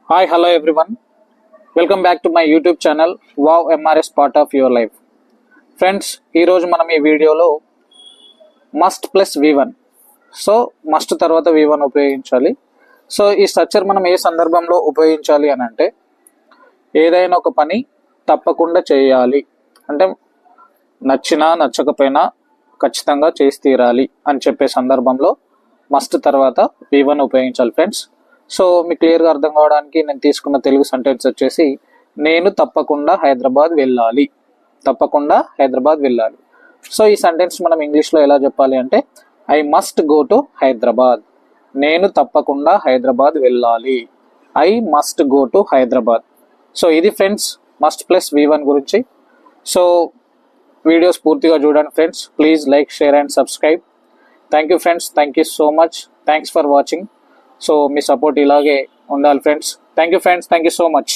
Hi, hello everyone. Welcome back to my YouTube channel Wow MRS part of your life. Friends ఈరోజు మనం ఈ వీడియోలో must plus V1. So must తర్వాత V1 ఉపయోగించాలి. So ఈ structure మనం ఏ సందర్భంలో ఉపయోగించాలి అని అంటే ఏదైనా ఒక పని తప్పకుండా చేయాలి అంటే నచ్చినా నచ్చకపోయినా ఖచ్చితంగా చేసి తీరాలి అని చెప్పే సందర్భంలో మస్ట్ తర్వాత V1 ఉపయోగించాలి ఫ్రెండ్స్. సో మీకు క్లియర్గా అర్థం కావడానికి నేను తీసుకున్న తెలుగు సెంటెన్స్ వచ్చేసి నేను తప్పకుండా హైదరాబాద్ వెళ్ళాలి. తప్పకుండా హైదరాబాద్ వెళ్ళాలి. సో ఈ సెంటెన్స్ మనం ఇంగ్లీష్లో ఎలా చెప్పాలి అంటే I must go to Hyderabad. నేను తప్పకుండా హైదరాబాద్ వెళ్ళాలి. I must go to Hyderabad. So ఇది ఫ్రెండ్స్ మస్ట్ ప్లస్ V1 గురించి. సో వీడియోస్ పూర్తిగా చూడండి friends. Please like, share and subscribe. Thank you friends. Thank you so much. Thanks for watching. So me support ఇలాగే ఉండాలి friends. Thank you friends. Thank you so much.